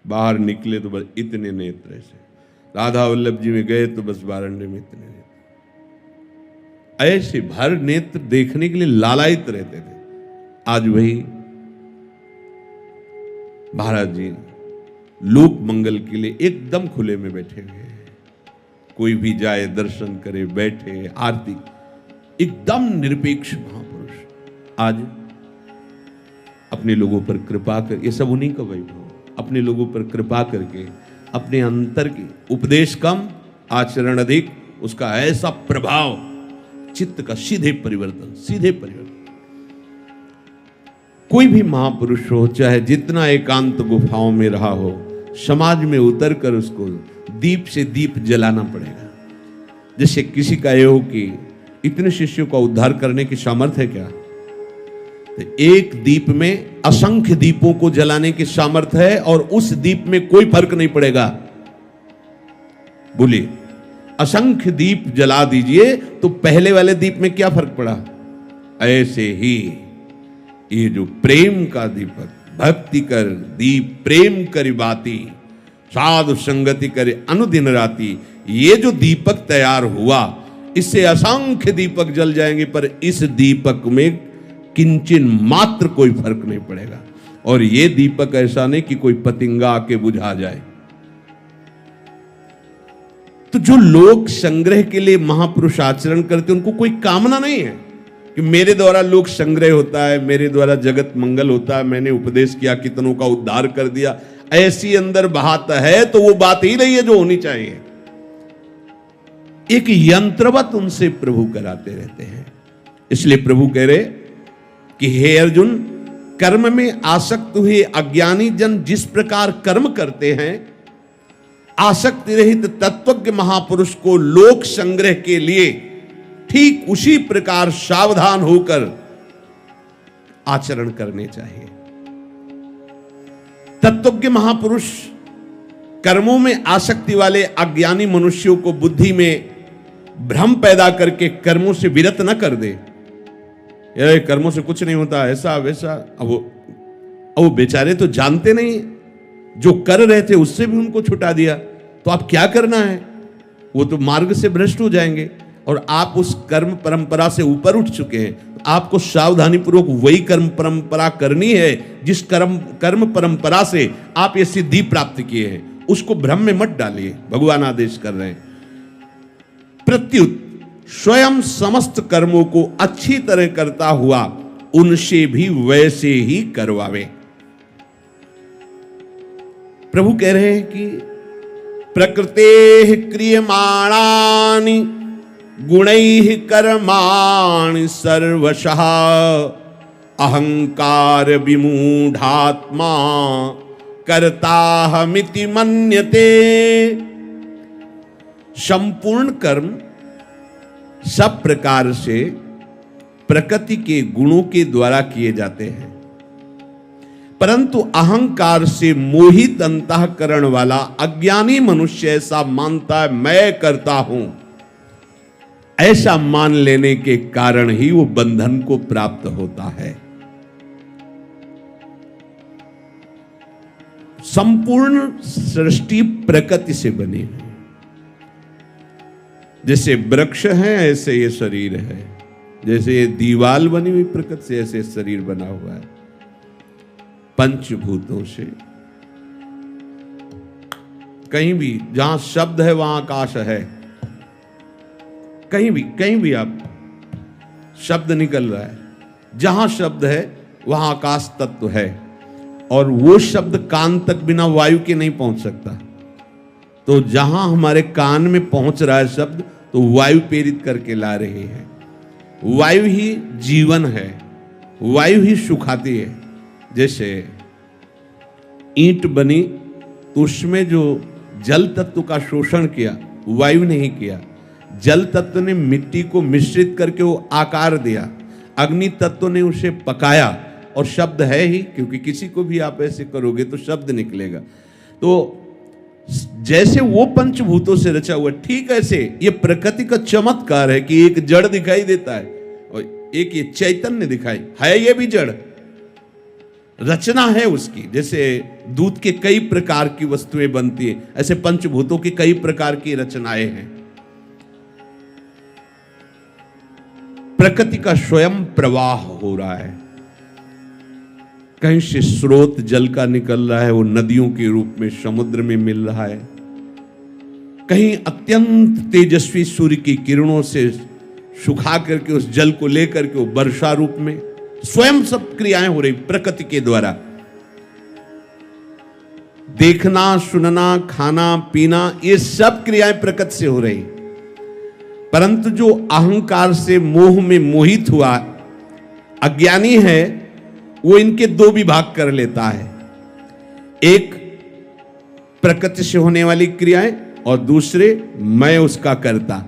बाहर निकले तो बस इतने नेत्र ऐसे, राधा वल्लभ जी में गए तो बस बारंडे में इतने नेत्र, ऐसे भर नेत्र देखने के लिए लालायित रहते थे। आज वही महाराज जी लोक मंगल के लिए एकदम खुले में बैठे हुए हैं। कोई भी जाए, दर्शन करे, बैठे, आरती, एकदम निरपेक्ष महापुरुष आज अपने लोगों पर कृपा कर, ये सब उन्हीं का वैभव, अपने लोगों पर कृपा करके अपने अंतर की उपदेश कम आचरण अधिक, उसका ऐसा प्रभाव, चित्त का सीधे परिवर्तन। कोई भी महापुरुष हो, चाहे जितना एकांत गुफाओं में रहा हो, समाज में उतर कर उसको दीप से दीप जलाना पड़ेगा। जैसे किसी का ये हो कि इतने शिष्यों का उद्धार करने की सामर्थ्य है क्या? तो एक दीप में असंख्य दीपों को जलाने की सामर्थ्य है, और उस दीप में कोई फर्क नहीं पड़ेगा। बोलिए, असंख्य दीप जला दीजिए तो पहले वाले दीप में क्या फर्क पड़ा? ऐसे ही ये जो प्रेम का दीपक, भक्ति कर दीप प्रेम करी बाती, साधु संगति करे अनुदिन राती, ये जो दीपक तैयार हुआ, इससे असंख्य दीपक जल जाएंगे, पर इस दीपक में किंचन मात्र कोई फर्क नहीं पड़ेगा। और ये दीपक ऐसा नहीं कि कोई पतिंगा आके बुझा जाए। तो जो लोक संग्रह के लिए महापुरुष आचरण करते, उनको कोई कामना नहीं है कि मेरे द्वारा लोक संग्रह होता है, मेरे द्वारा जगत मंगल होता है, मैंने उपदेश किया, कितनों का उद्धार कर दिया, ऐसी अंदर बात है तो वो बात ही नहीं है जो होनी चाहिए। एक यंत्रवत उनसे प्रभु कराते रहते हैं। इसलिए प्रभु कह रहे कि हे अर्जुन, कर्म में आसक्त हुए अज्ञानी जन जिस प्रकार कर्म करते हैं, आसक्ति रहित तत्वज्ञ महापुरुष को लोक संग्रह के लिए ठीक उसी प्रकार सावधान होकर आचरण करने चाहिए। तत्वज्ञ महापुरुष कर्मों में आसक्ति वाले अज्ञानी मनुष्यों को बुद्धि में भ्रम पैदा करके कर्मों से विरत न कर दे। ये कर्मों से कुछ नहीं होता, ऐसा वैसा। अब वो बेचारे तो जानते नहीं, जो कर रहे थे उससे भी उनको छुटा दिया, तो आप क्या करना है? वो तो मार्ग से भ्रष्ट हो जाएंगे। और आप उस कर्म परंपरा से ऊपर उठ चुके हैं। आपको सावधानी पूर्वक वही कर्म परंपरा करनी है जिस कर्म परंपरा से आप ये सिद्धि प्राप्त किए हैं। उसको भ्रम में मत डालिए, भगवान आदेश कर रहे हैं। प्रत्युत स्वयं समस्त कर्मों को अच्छी तरह करता हुआ उनसे भी वैसे ही करवावे। प्रभु कह रहे हैं कि प्रकृते क्रियमाणानि गुणैः कर्माणि सर्वशः अहंकार विमूढ़ात्मा कर्ताहमिति मन्यते। संपूर्ण कर्म सब प्रकार से प्रकृति के गुणों के द्वारा किए जाते हैं, परंतु अहंकार से मोहित अंतःकरण वाला अज्ञानी मनुष्य ऐसा मानता है मैं करता हूं। ऐसा मान लेने के कारण ही वो बंधन को प्राप्त होता है। संपूर्ण सृष्टि प्रकृति से बनी है। जैसे वृक्ष है ऐसे ये शरीर है, जैसे ये दीवाल बनी हुई प्रकृति से ऐसे शरीर बना हुआ है। पंचभूतों से कहीं भी जहां शब्द है वहां आकाश है। कहीं भी आप शब्द निकल रहा है, जहां शब्द है वहां आकाश तत्व है। और वो शब्द कान तक बिना वायु के नहीं पहुंच सकता। तो जहां हमारे कान में पहुंच रहा है शब्द, तो वायु प्रेरित करके ला रही है। वायु ही जीवन है, वायु ही सुखाती है। जैसे ईंट बनी तो उसमें जो जल तत्व का शोषण किया वायु ने ही किया। जल तत्व ने मिट्टी को मिश्रित करके वो आकार दिया, अग्नि तत्व ने उसे पकाया, और शब्द है ही, क्योंकि किसी को भी आप ऐसे करोगे तो शब्द निकलेगा। तो जैसे वो पंचभूतों से रचा हुआ, ठीक ऐसे ये प्रकृति का चमत्कार है कि एक जड़ दिखाई देता है और एक ये चैतन्य दिखाई है, ये भी जड़। रचना है उसकी। जैसे दूध के कई प्रकार की वस्तुएं बनती है, ऐसे पंचभूतों की कई प्रकार की रचनाएं हैं। प्रकृति का स्वयं प्रवाह हो रहा है, कहीं से स्रोत जल का निकल रहा है, वो नदियों के रूप में समुद्र में मिल रहा है, कहीं अत्यंत तेजस्वी सूर्य की किरणों से सुखा करके उस जल को लेकर के वो वर्षा रूप में, स्वयं सब क्रियाएं हो रही प्रकृति के द्वारा। देखना, सुनना, खाना, पीना, ये सब क्रियाएं प्रकृति से हो रही। परंतु जो अहंकार से मोह में मोहित हुआ अज्ञानी है, वो इनके दो विभाग कर लेता है, एक प्रकृति से होने वाली क्रियाएं और दूसरे मैं उसका करता।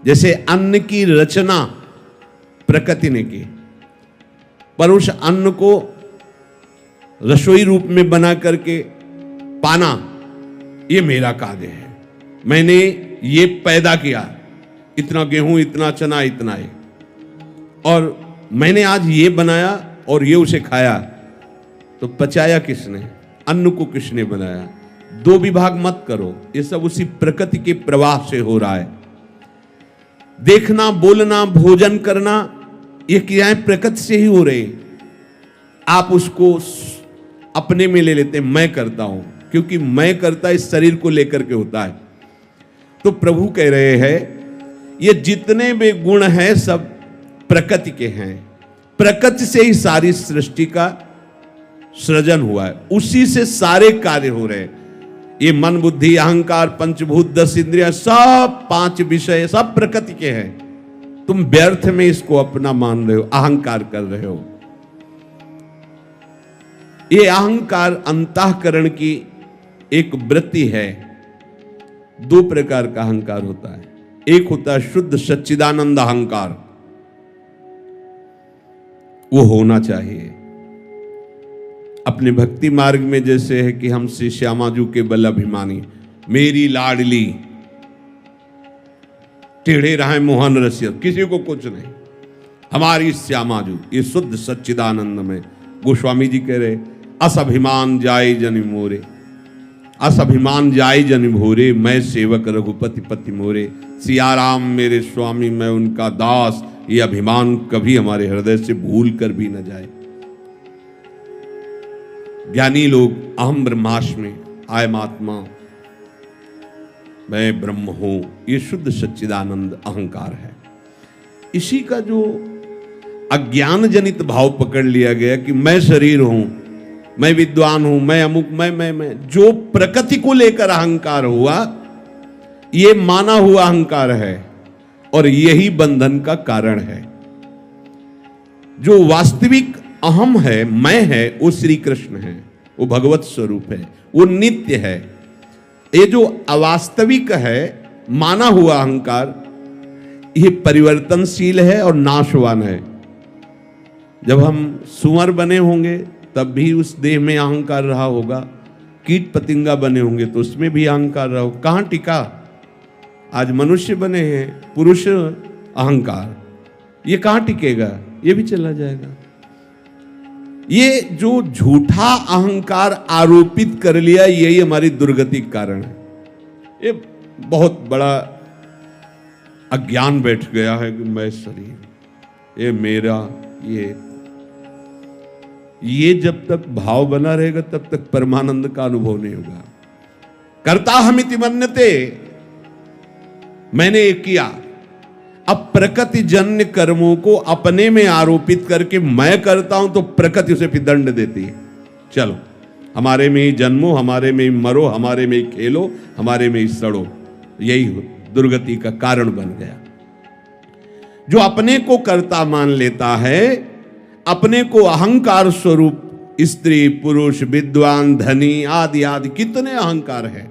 जैसे अन्न की रचना प्रकृति ने की, पर उस अन्न को रसोई रूप में बना करके पाना ये मेरा कार्य है, मैंने ये पैदा किया, इतना गेहूं, इतना चना, इतना है, और मैंने आज ये बनाया और ये उसे खाया। तो पचाया किसने? अन्न को किसने बनाया? दो विभाग मत करो, ये सब उसी प्रकृति के प्रवाह से हो रहा है। देखना, बोलना, भोजन करना, ये क्रियाएं प्रकृति से ही हो रही। आप उसको अपने में ले लेते हैं, मैं करता हूं, क्योंकि मैं करता इस शरीर को लेकर के होता है। तो प्रभु कह रहे हैं ये जितने भी गुण हैं सब प्रकृति के हैं, प्रकृति से ही सारी सृष्टि का सृजन हुआ है, उसी से सारे कार्य हो रहे हैं। ये मन, बुद्धि, अहंकार, पंचभूत, 10 इंद्रियां, सब 5 विषय सब प्रकृति के हैं। तुम व्यर्थ में इसको अपना मान रहे हो, अहंकार कर रहे हो। ये अहंकार अंतःकरण की एक वृत्ति है। दो प्रकार का अहंकार होता है, एक होता है शुद्ध सच्चिदानंद अहंकार, वो होना चाहिए। अपने भक्ति मार्ग में जैसे है कि हम श्री श्यामाजू के बल अभिमानी, मेरी लाडली, टेढ़े रहे मोहन रसिया, किसी को कुछ नहीं, हमारी श्यामाजू, ये शुद्ध सच्चिदानंद में। गोस्वामी जी कह रहे असभिमान जाय जनि मोरे, असभिमान जाय जनि भोरे, मैं सेवक रघुपति पति मोरे। सियाराम मेरे स्वामी, मैं उनका दास, ये अभिमान कभी हमारे हृदय से भूल कर भी न जाए। ज्ञानी लोग अहम ब्रह्मास्मि, आयम आत्मा, मैं ब्रह्म हूं, ये शुद्ध सच्चिदानंद अहंकार है। इसी का जो अज्ञान जनित भाव पकड़ लिया गया कि मैं शरीर हूं, मैं विद्वान हूं, मैं अमुक, मैं, जो प्रकृति को लेकर अहंकार हुआ, ये माना हुआ अहंकार है और यही बंधन का कारण है। जो वास्तविक अहम है, मैं है, वो श्री कृष्ण है, वो भगवत स्वरूप है, वो नित्य है। ये जो अवास्तविक है, माना हुआ अहंकार, ये परिवर्तनशील है और नाशवान है। जब हम सुअर बने होंगे तब भी उस देह में अहंकार रहा होगा, कीट पतिंगा बने होंगे तो उसमें भी अहंकार रहा होगा। कहां टिका? आज मनुष्य बने हैं, पुरुष अहंकार, ये कहां टिकेगा? ये भी चला जाएगा। ये जो झूठा अहंकार आरोपित कर लिया, यही हमारी दुर्गति का कारण है। ये बहुत बड़ा अज्ञान बैठ गया है कि मैं शरीर, ये मेरा, ये जब तक भाव बना रहेगा तब तक परमानंद का अनुभव नहीं होगा। कर्ता हमिति मन्यते, मैंने ये किया। अब प्रकृति जन्य कर्मों को अपने में आरोपित करके मैं करता हूं तो प्रकृति उसे फिर दंड देती है। चलो, हमारे में ही जन्मो, हमारे में ही मरो, हमारे में ही खेलो, हमारे में ही सड़ो। यही दुर्गति का कारण बन गया। जो अपने को कर्ता मान लेता है, अपने को अहंकार स्वरूप, स्त्री, पुरुष, विद्वान, धनी आदि आदि कितने अहंकार है,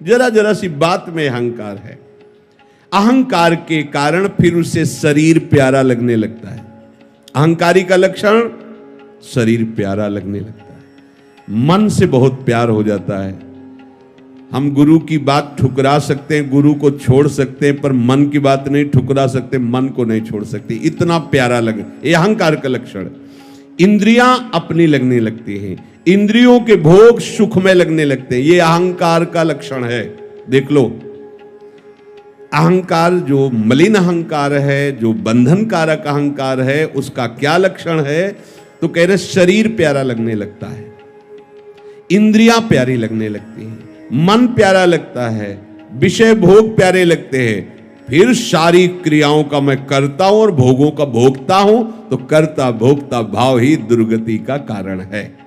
जरा जरा सी बात में अहंकार है। अहंकार के कारण फिर उसे शरीर प्यारा लगने लगता है। अहंकारी का लक्षण शरीर प्यारा लगने लगता है, मन से बहुत प्यार हो जाता है। हम गुरु की बात ठुकरा सकते हैं, गुरु को छोड़ सकते हैं, पर मन की बात नहीं ठुकरा सकते, मन को नहीं छोड़ सकते, इतना प्यारा लगे। ये अहंकार का लक्षण। इंद्रियां अपनी लगने लगती हैं, इंद्रियों के भोग सुख में लगने लगते हैं। ये अहंकार का लक्षण है। देख लो, अहंकार जो मलिन अहंकार है, जो बंधन कारक अहंकार है, उसका क्या लक्षण है? तो कह रहे शरीर प्यारा लगने लगता है, इंद्रियां प्यारी लगने लगती हैं, मन प्यारा लगता है, विषय भोग प्यारे लगते हैं। फिर सारी क्रियाओं का मैं करता हूं और भोगों का भोगता हूं, तो करता भोगता भाव ही दुर्गति का कारण है।